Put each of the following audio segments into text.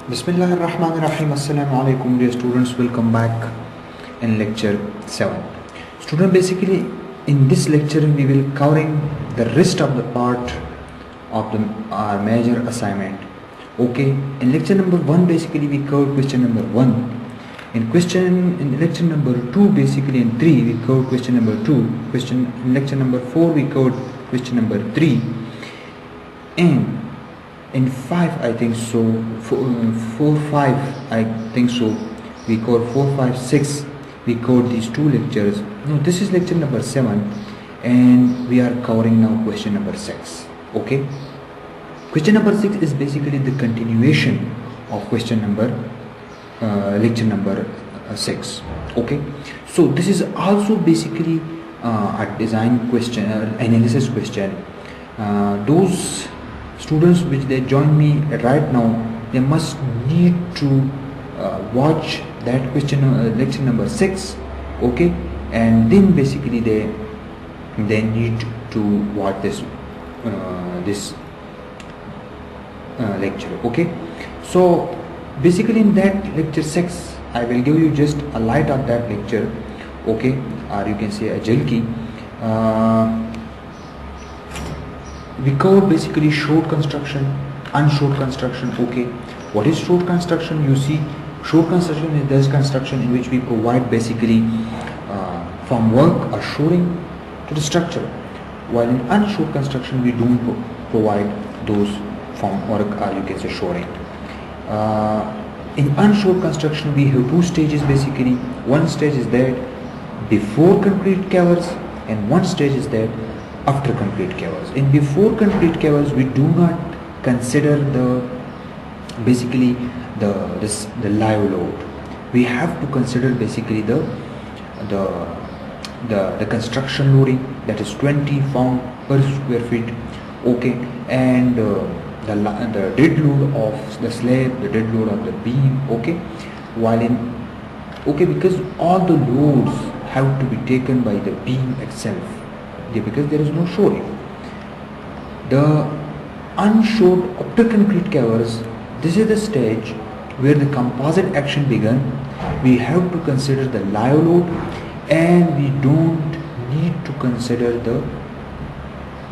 Bismillahirrahmanirrahim. Assalamu alaikum dear students. Welcome back in lecture 7. Student, basically in this lecture we will covering the rest of the part of our major assignment. Okay, in lecture number 1 basically we covered question number 1. In lecture number 2 basically in 3 we covered question number 2. In lecture number 4 we covered question number 3. And in 5 I think so, 4, 5 I think so, we covered 4, 5, 6, we covered these 2 lectures. No, this is lecture number 7 and we are covering now question number 6. Okay, question number 6 is basically the continuation of question number lecture number 6. Okay, so this is also basically a design question, analysis question. Those students which they join me right now, they must need to watch that question, lecture number 6. Okay, and then basically they need to watch this lecture. Okay, so basically in that lecture 6 I will give you just a light of that lecture. Okay, or you can say a jalki. We cover basically shored construction, unshored construction. Okay, what is shored construction? You see, shored construction is this construction in which we provide basically from work or shoring to the structure, while in unshored construction we don't provide those from work or you can say shoring. In unshored construction we have 2 stages basically. One stage is that before concrete covers and one stage is that after concrete covers. In before concrete covers we do not consider the live load. We have to consider basically the construction loading, that is 20 pound per square feet. Okay, and the dead load of the slab, the dead load of the beam. Okay, while in because all the loads have to be taken by the beam itself, because there is no shoring. The unshored after concrete covers, this is the stage where the composite action began. We have to consider the live load and we don't need to consider the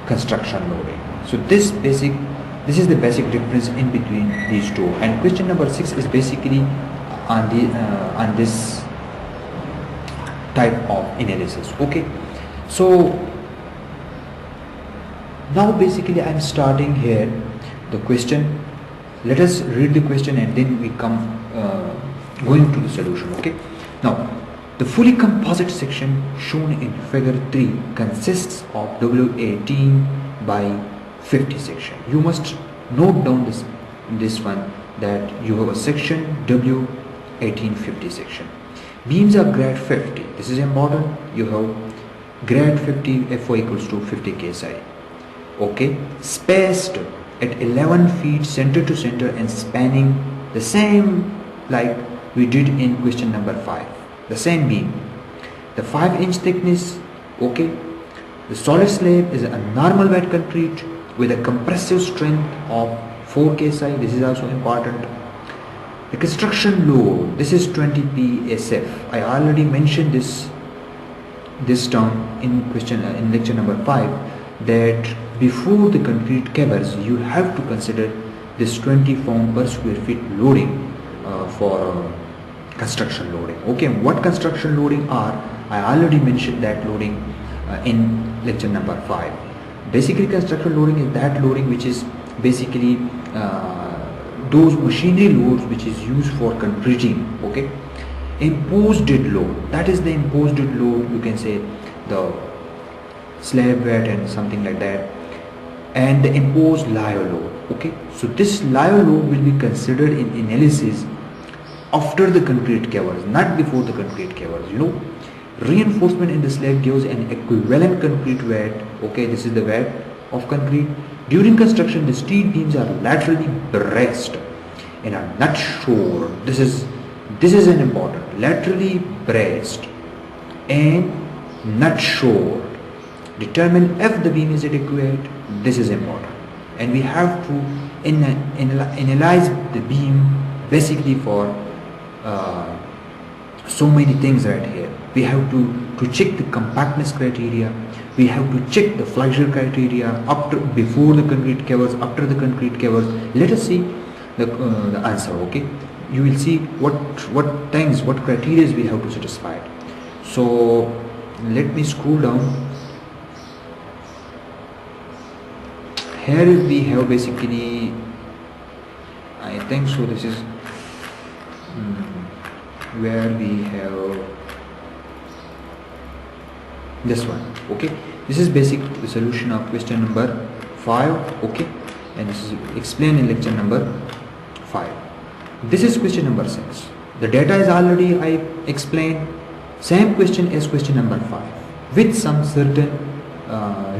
construction loading. So this is the basic difference in between these two. And question number 6 is basically on this type of analysis. Okay, so now basically I am starting here the question. Let us read the question and then we come going to the solution. Okay, now the fully composite section shown in figure 3 consists of W18 by 50 section. You must note down this one, that you have a section W1850 section. Beams are grade 50. This is important. You have grade 50 FO equals to 50 kSi. Okay, spaced at 11 feet center to center and spanning the same like we did in question number 5, the same beam. The 5-inch thickness. Okay, the solid slab is a normal wet concrete with a compressive strength of 4 kSi. This is also important. The construction load, this is 20 psf. I already mentioned this term in lecture number 5, that before the concrete covers you have to consider this 20 pound per square feet loading for construction loading. Okay, what construction loading are? I already mentioned that loading in lecture number 5. Basically construction loading is that loading which is basically those machinery loads which is used for concreting. Okay, imposed dead load, that is the imposed dead load, you can say the slab weight and something like that, and the imposed live load. Okay, so this live load will be considered in analysis after the concrete covers, not before the concrete covers. You know, reinforcement in the slab gives an equivalent concrete weight. Okay, this is the weight of concrete. During construction the steel beams are laterally braced and are not shored. This is an important, laterally braced and not shored. Determine if the beam is adequate. This is important, and we have to analyze the beam basically for so many things right here. We have to check the compactness criteria, we have to check the flexure criteria after, before the concrete covers, after the concrete covers. Let us see the answer. Okay, you will see what things, what criteria we have to satisfy. So let me scroll down. Here we have basically, I think so, this is where we have this one. Okay, this is basic the solution of question number 5. Okay, and this is explained in lecture number 5. This is question number 6. The data is already I explained. Same question as question number 5 with some certain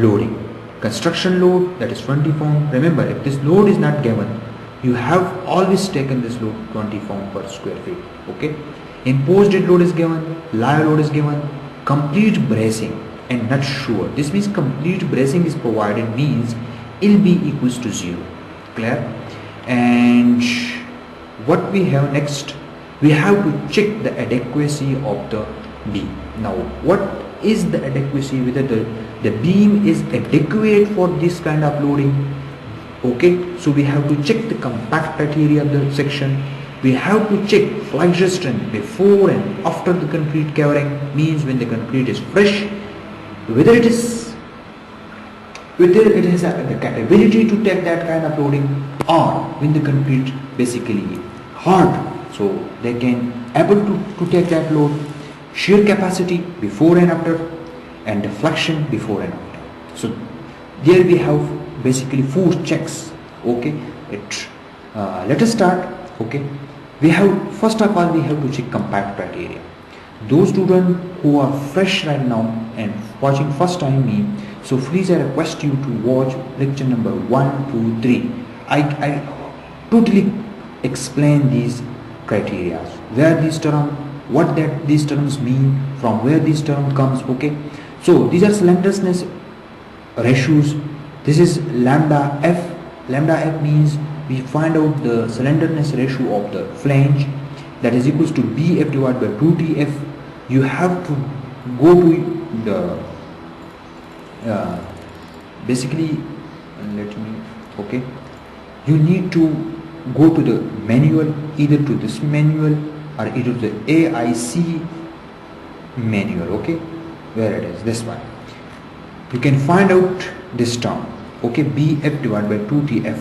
loading. Construction load, that is 20 pound. Remember, if this load is not given, you have always taken this load 20 pound per square feet. Okay, imposed load is given, live load is given, complete bracing and not sure. This means complete bracing is provided, means LB equals to 0. Clear? And what we have next, we have to check the adequacy of the beam. Now what is the adequacy, whether the beam is adequate for this kind of loading? Okay, so we have to check the compact criteria of the section. We have to check flexure strength before and after the concrete covering, means when the concrete is fresh, whether it has the capability to take that kind of loading, or when the concrete basically hard, so they can able to take that load. Shear capacity before and after, and deflection before and after. So there we have basically 4 checks. Okay, let us start. Okay, we have, first of all, we have to check compact criteria. Those students who are fresh right now and watching first time me, so please I request you to watch lecture number 1, 2, 3. I totally explain these criteria, where these terms, what that these terms mean, from where this term comes. Okay, so these are slenderness ratios. This is lambda f. Lambda f means we find out the slenderness ratio of the flange, that is equals to bf divided by 2tf. You have to go to the basically let me, okay, you need to go to the manual, either to this manual or either to the AIC manual. Okay, where it is, this one, you can find out this term. Okay, bf divided by 2tf.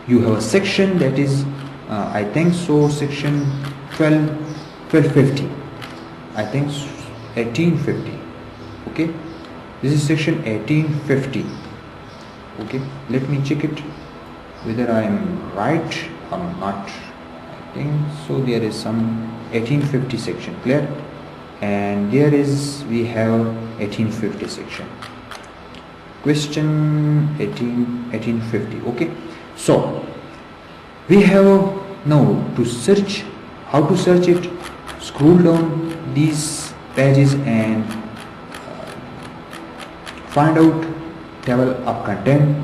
You have a section that is I think so section 1250, I think 1850. Okay, this is section 1850. Okay, let me check it whether I am right or not. I think so there is some 1850 section. Clear? And there is, we have 1850 section, question 1850. Okay, so we have now to search. How to search it? Scroll down these pages and find out table of content.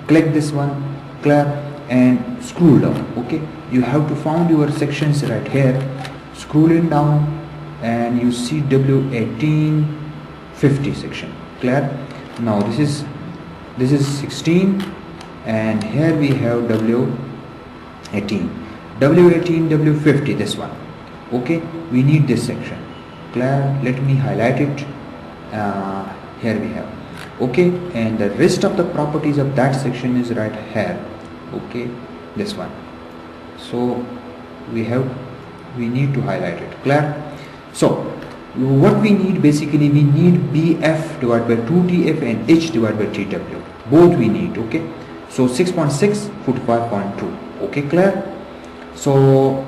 Click this one. Clear? And scroll down. Okay, you have to find your sections right here. Scrolling down and you see W1850 section. Clear? Now this is 16, and here we have W18, W50, this one. Okay, we need this section. Clear? Let me highlight it. Here we have. Okay, and the rest of the properties of that section is right here. Okay, this one. So we need to highlight it. Clear? So what we need, basically we need BF divided by 2TF and H divided by TW. Both we need. Okay, so 6.6, 45.2. Okay, clear? So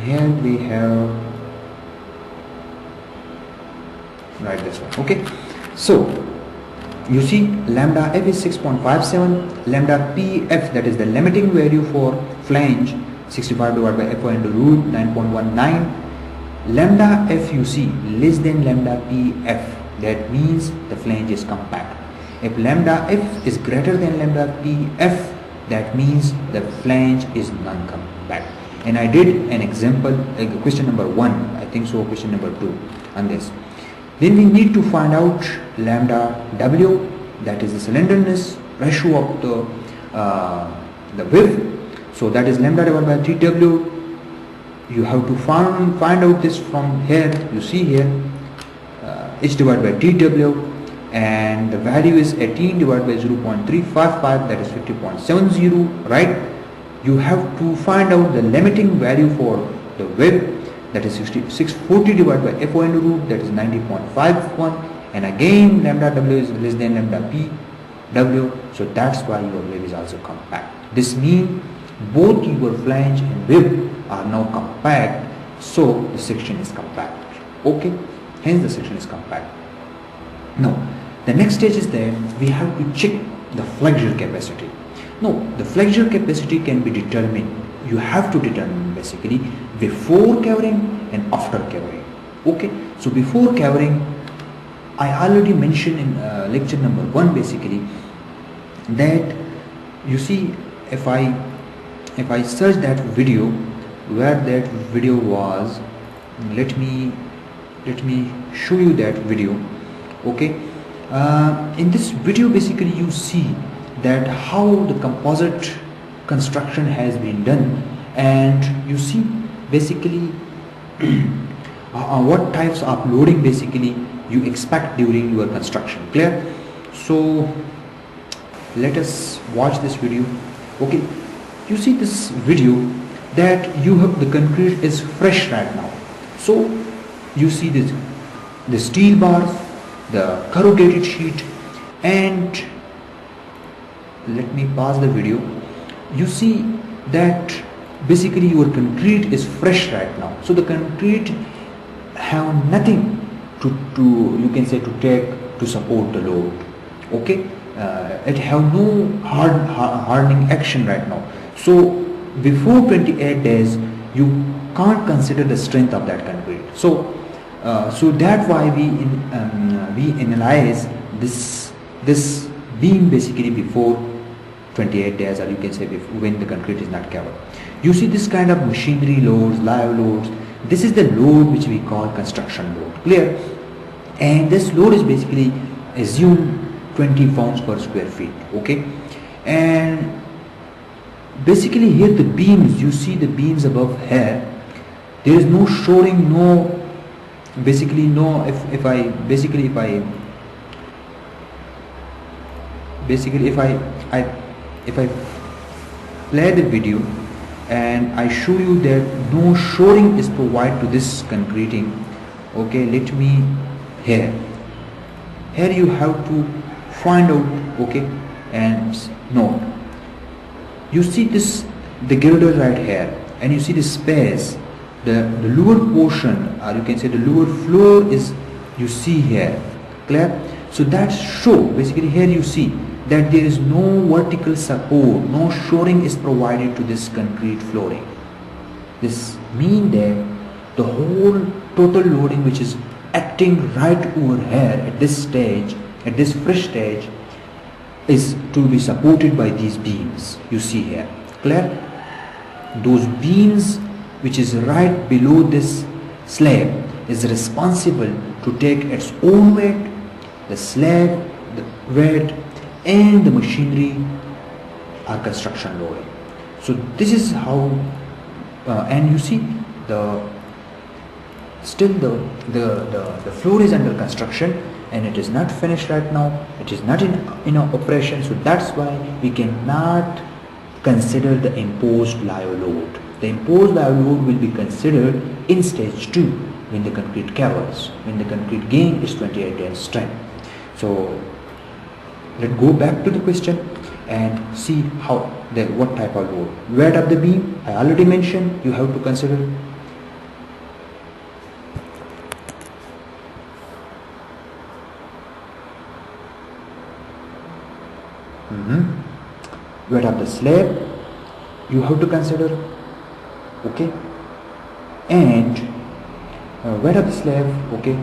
here we have right this one. Okay, so you see lambda f is 6.57, lambda pf, that is the limiting value for flange, 65 divided by f into root 9.19. Lambda f you see less than lambda pf, that means the flange is compact. If lambda f is greater than lambda pf, that means the flange is non-compact. And I did an example, question number 1, I think so, question number 2 on this. Then we need to find out lambda W, that is the slenderness ratio of the width. So that is lambda divided by 3W. You have to find out this from here. You see here, h divided by 3W, and the value is 18 divided by 0.355, that is 50.70, right? You have to find out the limiting value for the width, that is 640 divided by FON root, that is 90.51, and again lambda W is less than lambda P W, so that's why your wave is also compact. This means both your flange and width are now compact, so the section is compact. Okay, hence the section is compact. Now the next stage is that we have to check the flexure capacity. Now the flexure capacity can be determined, you have to determine basically before covering and after covering. Okay, so before covering, I already mentioned in lecture number 1 basically that you see, if I search that video, where that video was, let me show you that video. Okay, in this video basically you see that how the composite construction has been done, and you see basically what types of loading basically you expect during your construction. Clear? So let us watch this video. Okay, you see this video that you have, the concrete is fresh right now. So you see this, the steel bars, the corrugated sheet, and let me pause the video. You see that basically your concrete is fresh right now. So the concrete have nothing to you can say to take to support the load. Okay, it have no hardening action right now. So before 28 days you can't consider the strength of that concrete. So so that's why we analyze this beam basically before 28 days, or you can say when the concrete is not covered. You see this kind of machinery loads, live loads, this is the load which we call construction load. Clear? And this load is basically assume 20 pounds per square feet. Okay, and basically here the beams, you see the beams above here, there is no shoring, no basically no, if I play the video and I show you that no shoring is provided to this concreting. Okay, let me here you have to find out. Okay, and note, you see this, the girder right here, and you see the space, the lower portion, or you can say the lower floor is, you see here. Clear? So that show basically here you see that there is no vertical support, no shoring is provided to this concrete flooring. This means that the whole total loading which is acting right over here at this stage, at this fresh stage, is to be supported by these beams you see here. Clear? Those beams which is right below this slab is responsible to take its own weight, the slab, the weight, and the machinery are construction loading. So this is how and you see the floor is under construction and it is not finished right now, it is not in operation, so that's why we cannot consider the imposed live load. The imposed live load will be considered in stage 2 when the concrete covers, when the concrete gain is 28 days strength. So let's go back to the question and see how what type of load. Weight of the beam, I already mentioned, you have to consider. Weight of the slab, you have to consider. Okay, and weight of the slab, okay,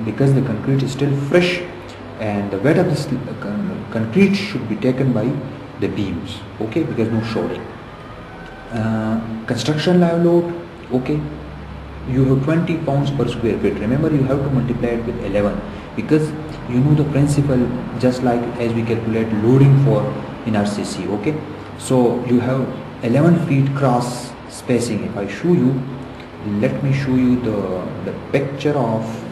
because the concrete is still fresh, and the weight of the concrete should be taken by the beams, okay, because no shoring. Construction live load, okay, you have 20 pounds per square feet. Remember, you have to multiply it with 11 because you know the principle, just like as we calculate loading for in RCC, okay. So you have 11 feet cross spacing. If I show you, let me show you the picture of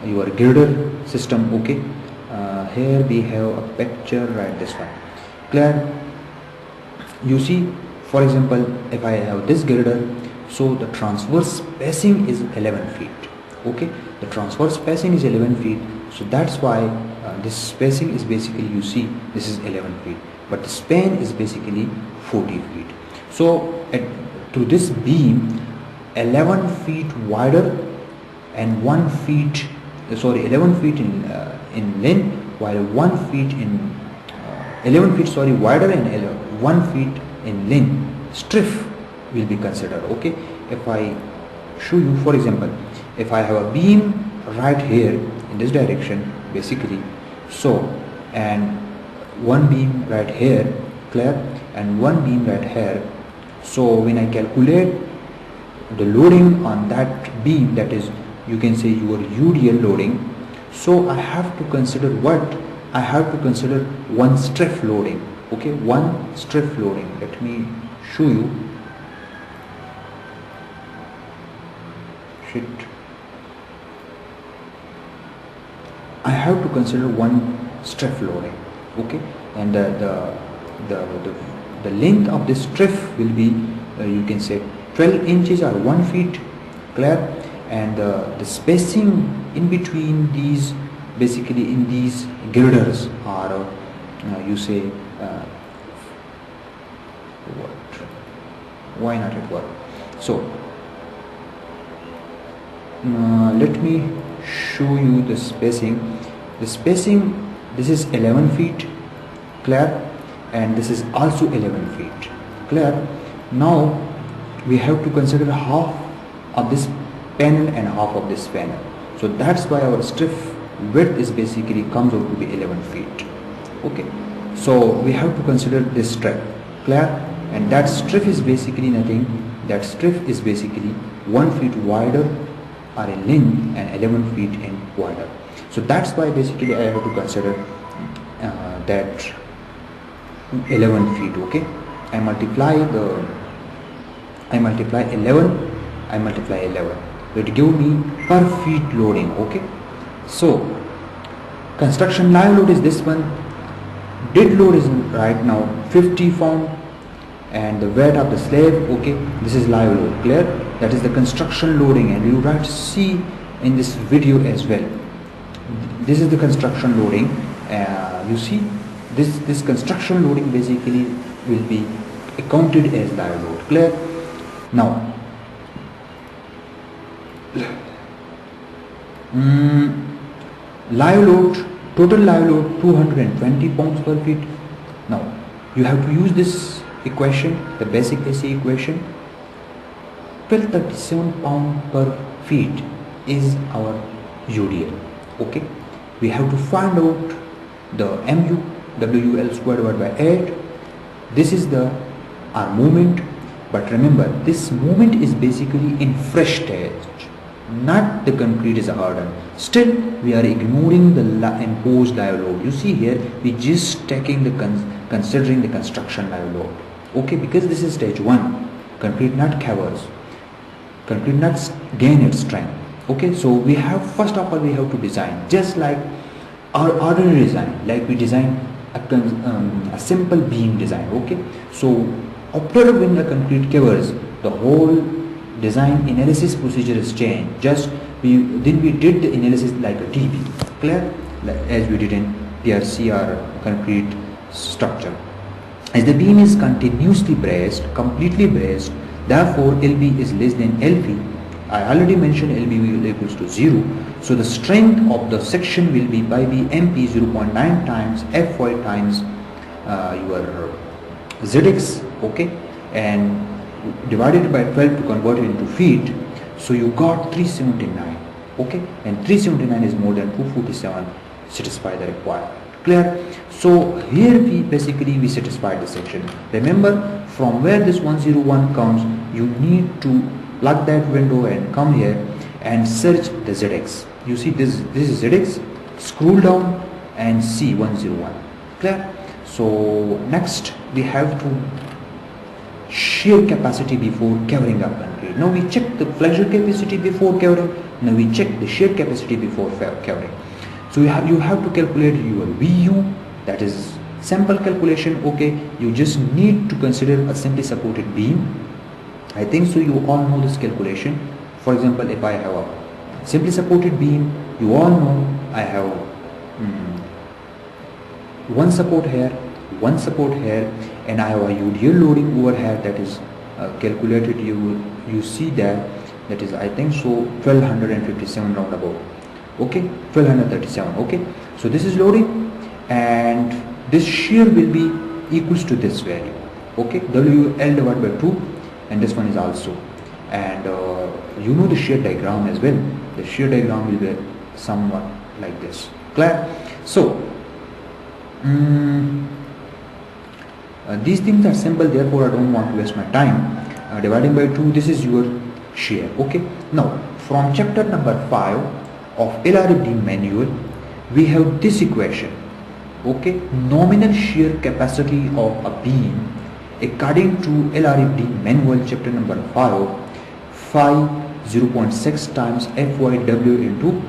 your girder system, okay. Here we have a picture, right, this one, clear. You see, for example, if I have this girder, so the transverse spacing is 11 feet, okay. The transverse spacing is 11 feet, so that's why this spacing is basically, you see, this is 11 feet, but the span is basically 40 feet. So to this beam, 11 feet wider and 11 feet in length, while 1 feet in 11 feet wider and 1 feet in length strip will be considered, okay. If I show you, for example, if I have a beam right here in this direction basically, so, and one beam right here, clear, and one beam right here, so when I calculate the loading on that beam, that is, you can say your UDL loading, so I have to consider what? I have to consider one strip loading, okay, one strip loading. Let me show you. I have to consider one strip loading, okay, and the length of this strip will be you can say 12 inches or 1 feet, clear, and the spacing in between these, basically in these girders are you say why not it work? So let me show you the spacing. The spacing, this is 11 feet, clear, and this is also 11 feet, clear. Now we have to consider half of this panel and half of this panel, so that's why our strip width is basically comes out to be 11 feet, okay. So we have to consider this strip, clear, and that strip is basically nothing, that strip is basically 1 feet wider or in length and 11 feet in wider. So that's why basically I have to consider that 11 feet, okay. I multiply 11, it give me per feet loading, okay. So construction live load is this one, dead load is right now 50 pound, and the weight of the slab, okay, this is live load, clear, that is the construction loading, and you will see in this video as well. This is the construction loading. You see this construction loading basically will be accounted as live load, clear. Now live load, total live load 220 pounds per feet. Now you have to use this equation, the basic AC equation. 1237 pound per feet is our UDL, okay. We have to find out the mu, WL squared divided by 8. This is our moment, but remember this moment is basically in fresh stage, not the concrete is hardened. Still we are ignoring the imposed live load. You see here we just taking considering the construction live load, okay, because this is stage 1, concrete not covers, concrete not gain its strength, okay. So we have, first of all we have to design just like our ordinary design, like we design a simple beam design, okay. So after when the concrete covers, the whole design analysis procedure is changed. Just we did the analysis like a DB, clear, like as we did in PRC or concrete structure. As the beam is continuously braced, completely braced, therefore LB is less than LV. I already mentioned LB will equals to 0. So the strength of the section will be by the MP 0.9 times Fy times your Zx, okay, and divided by 12 to convert it into feet. So you got 379, okay, and 379 is more than 247, satisfy the requirement. Clear? So here we satisfied the section. Remember, from where this 101 comes, you need to plug that window and come here and search the ZX. You see this is ZX. Scroll down and see 101. Clear? So next we have to shear capacity before covering up concrete. Now we check the flexure capacity before covering. Now we check the shear capacity before covering. So you have to calculate your VU, that is simple calculation. Okay, you just need to consider a simply supported beam. I think so you all know this calculation. For example, if I have a simply supported beam, you all know I have one support here, and I have a UDL loading over here, that is calculated. You see that is, I think so, 1257 roundabout. Okay, 1237. Okay, so this is loading, and this shear will be equals to this value. Okay, WL divided by 2, and this one is also. And you know the shear diagram as well. The shear diagram will be somewhat like this. Clear? So these things are simple, therefore I don't want to waste my time. Dividing by 2, this is your shear. Okay, now from chapter number 5 of LRFD manual, we have this equation. Okay, nominal shear capacity of a beam according to LRFD manual chapter number 5, 0.6 times FYW into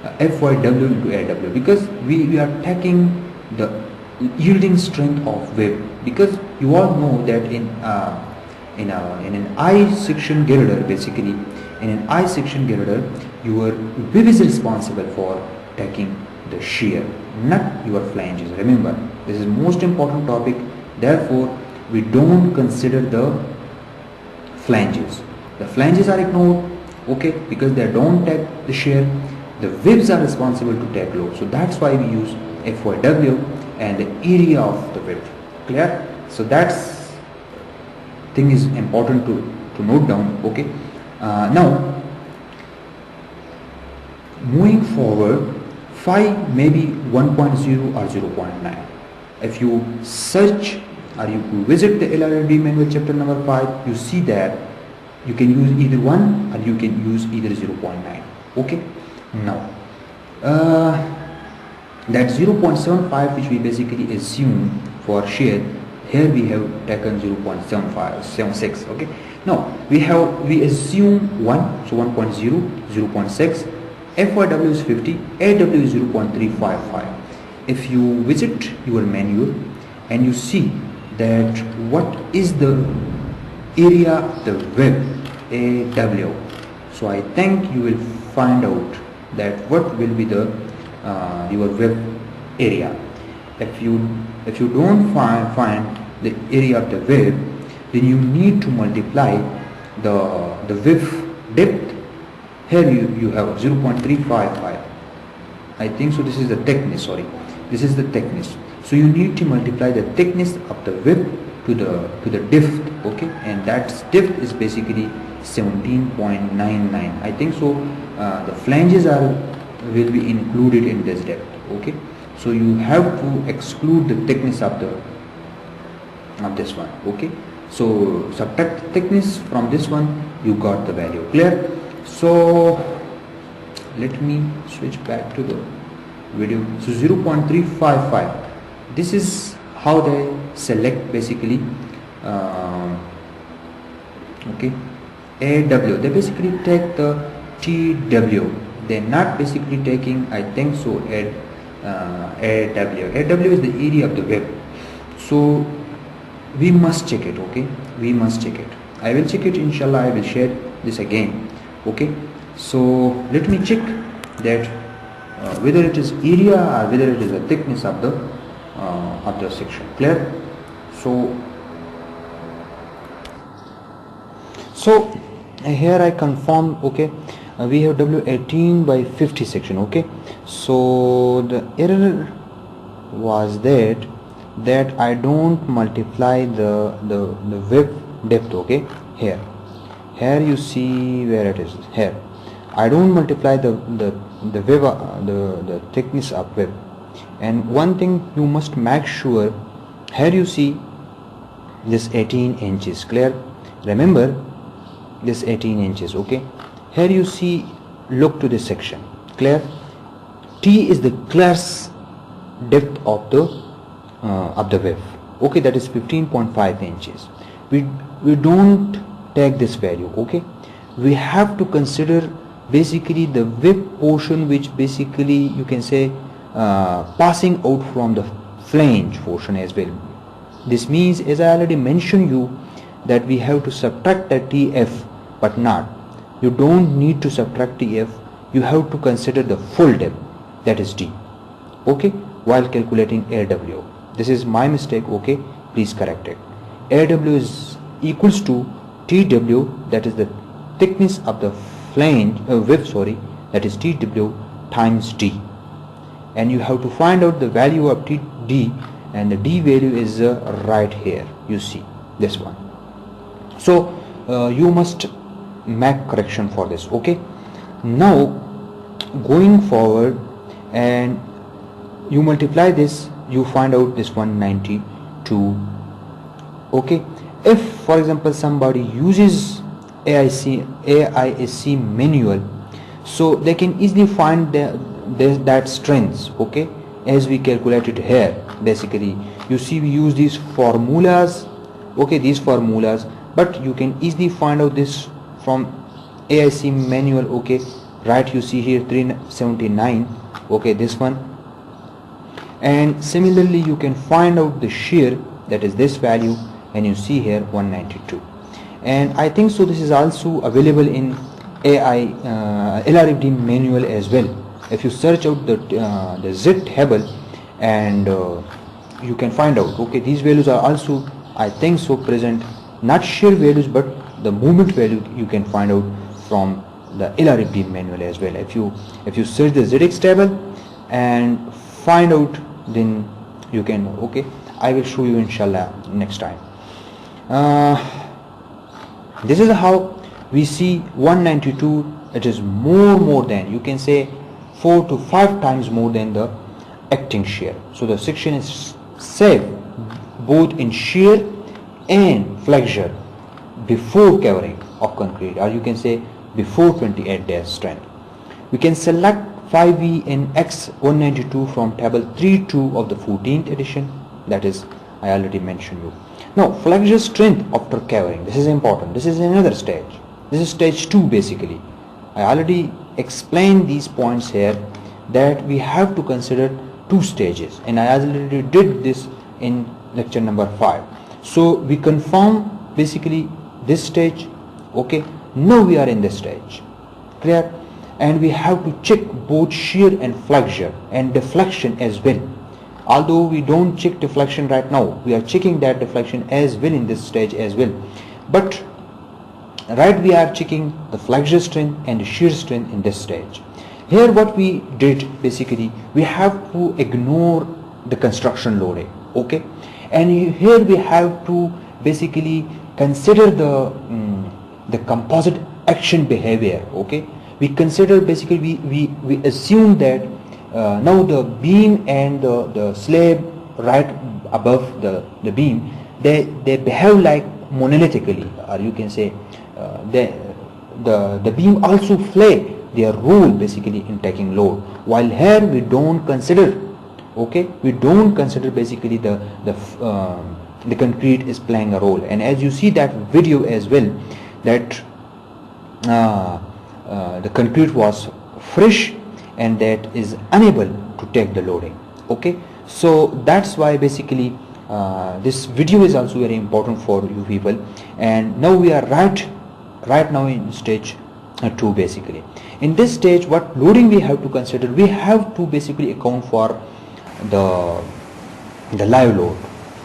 AW, because we are taking the yielding strength of web, because you all know that in an I section girder, basically in an I section girder, your web is responsible for taking the shear, not your flanges. Remember, this is most important topic, therefore we don't consider the flanges. The flanges are ignored, okay, because they don't take the shear. The webs are responsible to take load, so that's why we use FYW and the area of the web. Clear? So that's thing is important to note down. Okay, now moving forward, phi may be 1.0 or 0.9. If you search or you visit the LRFD manual chapter number 5, you see that you can use either 1 or you can use either 0.9. Okay, now that 0.75 which we basically assume for shear, here we have taken 0.76. okay, now we assume 1, so 1.0, 0.6, FYW is 50, AW is 0.355. if you visit your manual and you see that what is the area of the web AW, so I think you will find out that what will be the your web area. If you don't find the area of the web, then you need to multiply the web depth. Here you have 0.355. I think so. This is the thickness. Sorry, this is the thickness. So you need to multiply the thickness of the web to the depth. Okay, and that depth is basically 17.99. I think so. The flanges will be included in this depth. Okay, so you have to exclude the thickness of this one. Okay, so subtract the thickness from this one, you got the value. Clear? So let me switch back to the video. So 0.355, this is how they select basically okay, AW. They basically take the TW. They're not basically taking, I think so, AW. AW is the area of the web. So we must check it. Okay, we must check it. I will check it, inshallah. I will share this again. Okay, so let me check that whether it is area or whether it is the thickness of the section. Clear? So here I confirm. Okay, we have W18 by 50 section. Okay, so the error was that I don't multiply the web depth. Okay, here you see where it is. Here I don't multiply the web the thickness of web, And one thing you must make sure, here you see this 18 inches, clear? Remember this 18 inches, okay? Here you see, look to this section, clear? T is the glass depth of the wave, okay? That is 15.5 inches. We don't take this value, okay? We have to consider basically the wave portion, which basically you can say passing out from the flange portion as well. This means, as I already mentioned you, that we have to subtract the TF, but not. You don't need to subtract TF. You have to consider the full depth, that is D, okay, while calculating AW. This is my mistake, okay? Please correct it. AW is equals to TW, that is the thickness of the flange wave, that is TW times D, and you have to find out the value of D, and the D value is right here, you see this one. So you must make correction for this, okay? Now going forward, and you multiply this, you find out this 192, okay? If for example somebody uses AISC manual, so they can easily find that strengths, okay, as we calculated here. Basically you see we use these formulas, okay, these formulas, but you can easily find out this from AIC manual, okay? Right, you see here 379, okay, this one. And similarly you can find out the shear, that is this value, and you see here 192. And I think so this is also available in LRFD manual as well. If you search out the Z table, and you can find out, okay, these values are also, I think so, present, not shear values but the movement value you can find out from the LRFD manual as well. If you search the ZX table and find out, then you can, okay, I will show you inshallah next time. This is how we see 192. It is more than, you can say 4 to 5 times more than the acting shear. So the section is safe both in shear and flexure before covering of concrete, or you can say before 28 days strength. We can select 5V in X192 from table 3.2 of the 14th edition, that is I already mentioned you. Now flexure strength after covering, this is important. This is another stage. This is stage 2 basically. I already explained these points here, that we have to consider 2 stages, and I already did this in lecture number 5. So we confirm basically this stage, okay? Now we are in this stage, clear? And we have to check both shear and flexure and deflection as well. Although we don't check deflection right now, we are checking that deflection as well in this stage as well. But right, we are checking the flexure strength and the shear strength in this stage. Here what we did basically, we have to ignore the construction loading, okay? And here we have to basically consider the composite action behavior, okay? We consider basically, we assume that now the beam and the slab right above the beam, they behave like monolithically, or you can say the beam also play their role basically in taking load, while here we don't consider, okay, we don't consider basically the concrete is playing a role. And as you see that video as well, that the concrete was fresh and that is unable to take the loading, okay? So that's why basically this video is also very important for you people. And now we are right now in stage 2 basically. In this stage, what loading we have to consider, we have to basically account for the live load,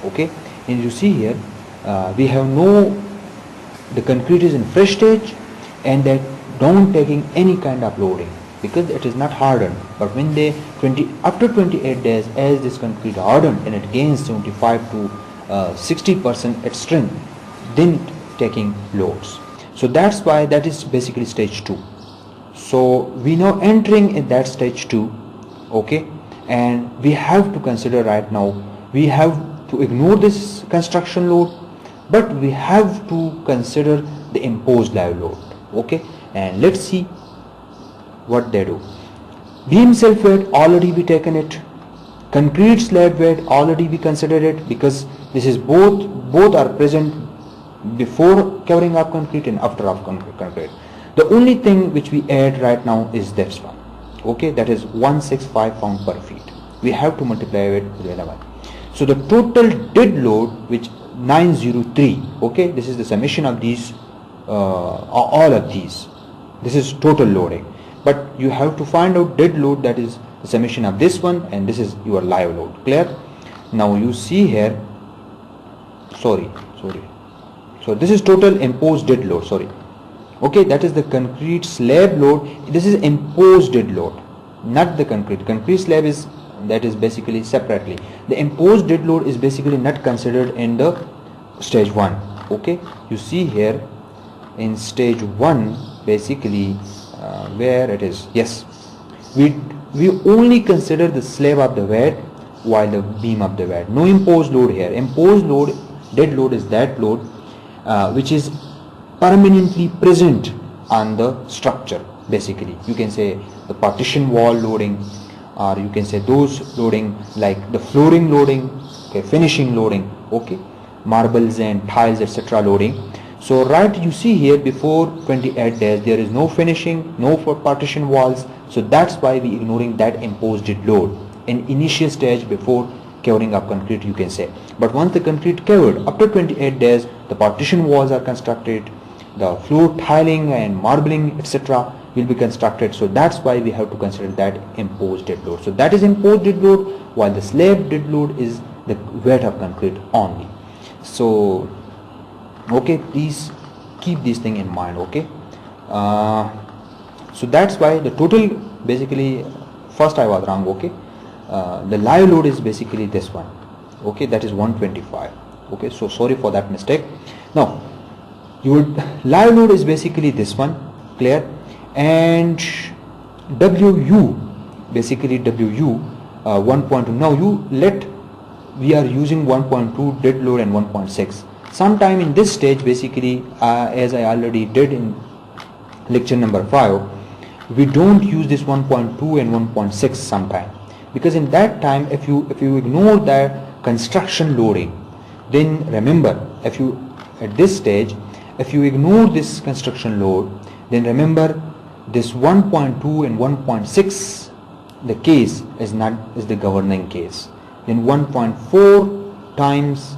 okay? And you see here we have the concrete is in fresh stage and that don't taking any kind of loading because it is not hardened. But when after 28 days, as this concrete hardened and it gains 75 to 60% its strength, then taking loads. So that's why that is basically stage 2. So we now entering in that stage 2, okay? and we have to consider right now, we have to ignore this construction load, but we have to consider the imposed live load. Okay, and let's see what they do. Beam self weight, already we taken it. Concrete slab weight, already we considered it, because this is both are present before covering up concrete and after of concrete. The only thing which we add right now is this one. Okay, that is 165 pound per feet. We have to multiply it with 11. So the total dead load, which 903. Okay, this is the summation of these, all of these. This is total loading. But you have to find out dead load, that is the summation of this one, and this is your live load. Clear? Now you see here, sorry. So this is total imposed dead load, sorry. Okay, that is the concrete slab load. This is imposed dead load, not the concrete. Concrete slab is, that is basically separately. The imposed dead load is basically not considered in the stage 1. Okay, you see here in stage 1, basically where it is, yes, we only consider the slab of the weight while the beam of the weight. No imposed load here. Imposed load, dead load, is that load which is permanently present on the structure. Basically you can say the partition wall loading, or you can say those loading like the flooring loading, okay, finishing loading, okay, marbles and tiles, etc. loading. So right, you see here before 28 days there is no finishing, no for partition walls, so that's why we ignoring that imposed dead load in initial stage before covering up concrete, you can say. But once the concrete covered, after 28 days the partition walls are constructed, the floor tiling and marbling, etc. will be constructed. So that's why we have to consider that imposed dead load. So that is imposed dead load, while the slab dead load is the weight of concrete only. So okay, please keep this thing in mind. Okay, so that's why the total, basically first I was wrong. Okay, the live load is basically this one. Okay, that is 125. Okay, so sorry for that mistake. Now your live load is basically this one. Clear? And WU, basically WU 1.2. now we are using 1.2 dead load and 1.6. sometime in this stage, basically as I already did in lecture number 5, we don't use this 1.2 and 1.6 sometime, because in that time if you ignore the construction loading, then remember, if you at this stage if you ignore this construction load, then remember this 1.2 and 1.6, the case is the governing case. Then 1.4 times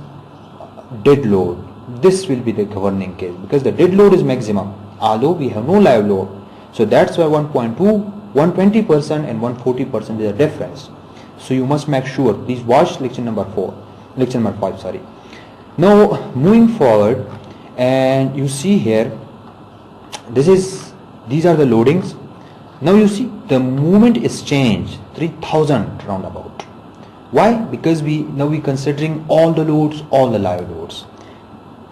dead load, this will be the governing case, because the dead load is maximum although we have no live load. So that's why 1.2, 120% and 140% is the difference. So you must make sure, please watch lecture number 5, sorry. Now moving forward, and you see here, these are the loadings. Now you see the movement is changed 3000 roundabout. Why? Because we considering all the loads, all the live loads.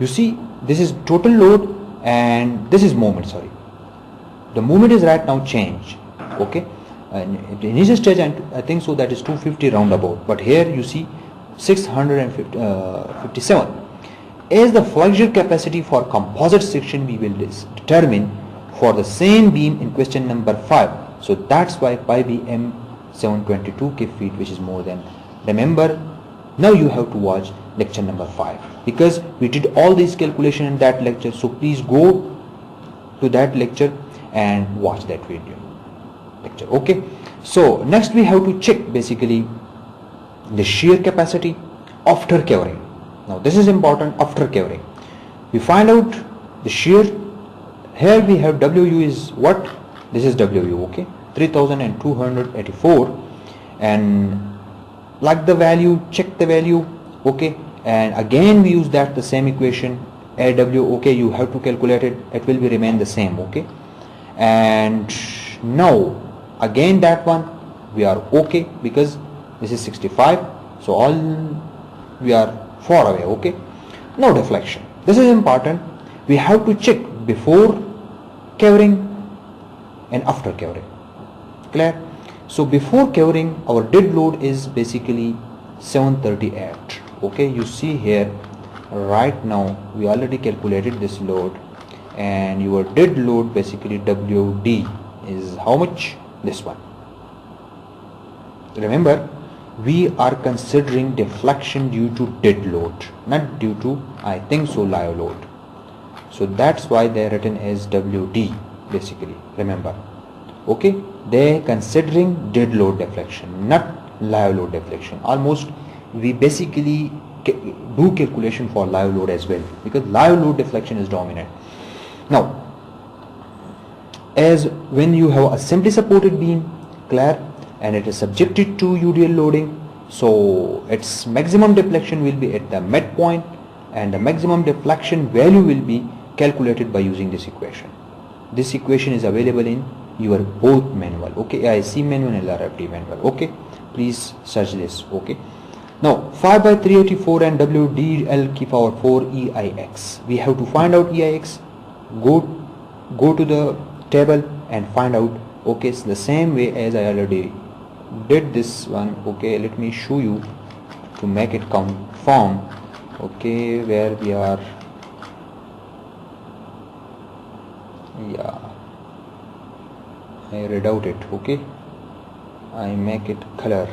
You see, this is total load and this is moment, sorry. The movement is right now changed. Okay, and at the initial stage I think so that is 250 roundabout, but here you see 657. As the flexure capacity for composite section we will determine for the same beam in question number 5. So that's why pi bm 722 feet, which is more than. Remember, now you have to watch lecture number 5, because we did all these calculations in that lecture. So please go to that lecture and watch that video lecture. Okay, so next we have to check basically the shear capacity after covering. Now this is important. After covering we find out the shear. Here we have WU is what? This is WU, okay, 3284, and like the value, check the value, okay, and again we use that the same equation AW, okay, you have to calculate it, it will be remain the same, okay, and now again that one we are okay, because this is 65, so all we are far away, okay. Now deflection, this is important. We have to check before covering and after covering. Clear? So before covering, our dead load is basically 738. Okay, you see here right now we already calculated this load, and your dead load basically WD is how much? This one. Remember, we are considering deflection due to dead load, not due to, I think so, live load. So that's why they are written as WD basically, remember. Okay, they considering dead load deflection, not live load deflection. Almost we basically do calculation for live load as well, because live load deflection is dominant. Now, as when you have a simply supported beam, clear, and it is subjected to UDL loading, so its maximum deflection will be at the midpoint, and the maximum deflection value will be calculated by using this equation. This equation is available in your both manual, okay, AIC manual and LRFD manual. Okay, please search this. Okay, now 5 by 384 and WDL key power 4 EIX. We have to find out EIX. Go to the table and find out. Okay, it's the same way as I already did this one. Okay, let me show you to make it conform. Okay, where we are, yeah, I read out it. Okay, I make it color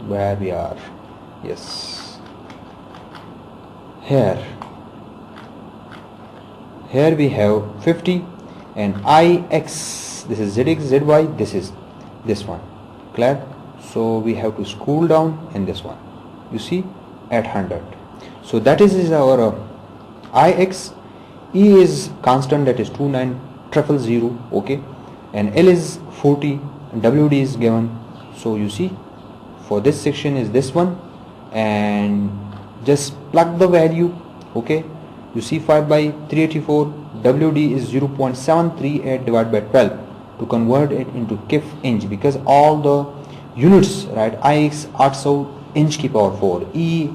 where we are. Yes, here we have 50 and IX, this is ZX, ZY, this is this one, clear? So we have to scroll down, and this one you see at 100. So that is our IX. E is constant, that is 29000, okay, and L is 40, and WD is given. So you see for this section is this one, and just plug the value. Okay, you see 5 by 384, WD is 0.738 divided by 12 to convert it into kif inch, because all the units, right, IX 800 inch ki power 4, E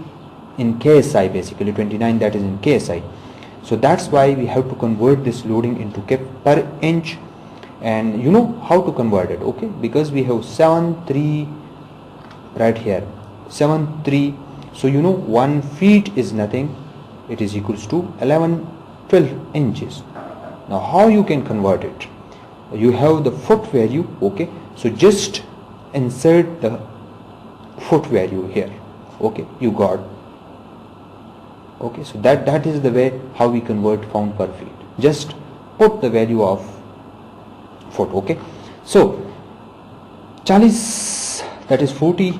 in KSI basically 29, that is in KSI. So that's why we have to convert this loading into kif per inch, and you know how to convert it. Okay, because we have 73 right here, 73. So you know 1 feet is nothing, it is equals to 12 inches. Now how you can convert it? You have the foot value. Okay, so just insert the foot value here. Okay, you got. Okay, so that is the way how we convert pound per feet. Just put the value of foot. Okay, so 40, that is 40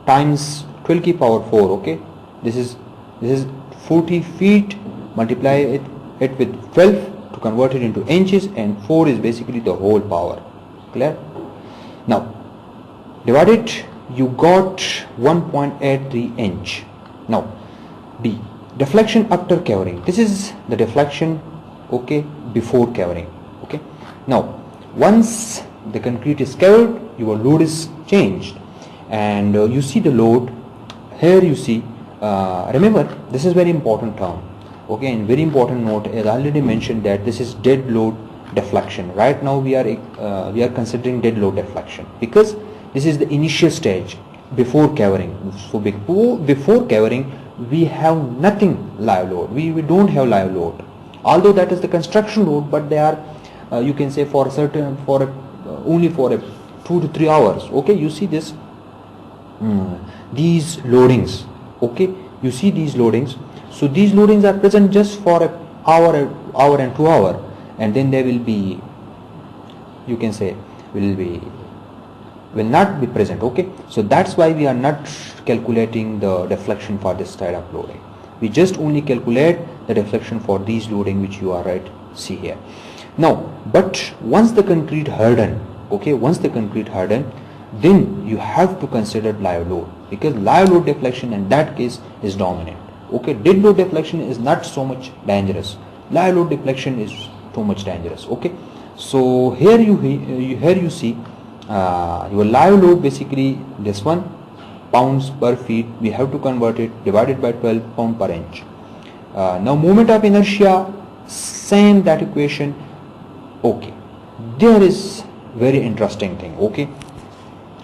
times 12 ki power 4. Okay, this is 40 feet, multiply it with 12 to convert it into inches, and 4 is basically the whole power. Clear? Now divide it, you got 1.83 inch. Now D, deflection after covering. This is the deflection, okay, before covering. Okay, now once the concrete is covered, your load is changed, and you see the load here. You see, remember, this is very important term. Okay, and very important note, as I already mentioned, that this is dead load deflection. Right now we are considering dead load deflection, because this is the initial stage before covering. So before covering we have nothing live load. We don't have live load, although that is the construction load, but they are you can say for only for 2 to 3 hours. Okay, you see this these loadings. Okay, you see these loadings. So these loadings are present just for an hour and 2 hours, and then they will be, you can say, will not be present. Okay, so that's why we are not calculating the deflection for this style of loading. We just only calculate the deflection for these loading which you are right see here. Now, but once the concrete harden, okay, once the concrete harden, then you have to consider live load, because live load deflection in that case is dominant. Okay, dead load deflection is not so much dangerous. Live load deflection is too much dangerous. Okay, so here you see your live load, basically this one, pounds per feet. We have to convert it, divided by 12 pound per inch. Now moment of inertia, same that equation. Okay, there is very interesting thing, okay?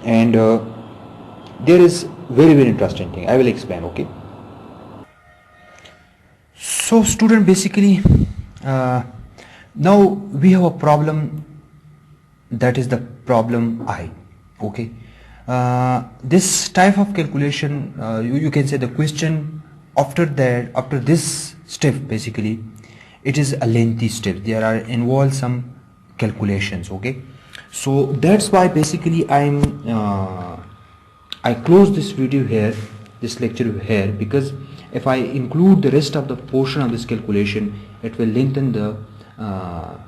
And there is very interesting thing. I will explain, okay? So student, basically now we have a problem, that is the problem I, okay? This type of calculation, you can say the question after this step, basically it is a lengthy step. There are involved some calculations, okay? So that's why basically I close this video here, this lecture here, because if I include the rest of the portion of this calculation, it will lengthen the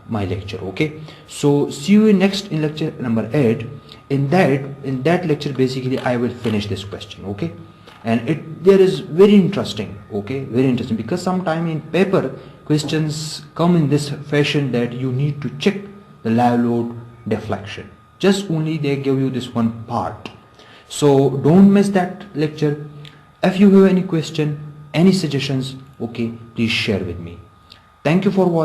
my lecture, okay? So see you in lecture number 8. In that lecture, basically I will finish this question, okay? And there is very interesting, okay, very interesting, because sometime in paper questions come in this fashion that you need to check the live load deflection. Just only they give you this one part. So don't miss that lecture. If you have any question, any suggestions, okay, please share with me. Thank you for watching.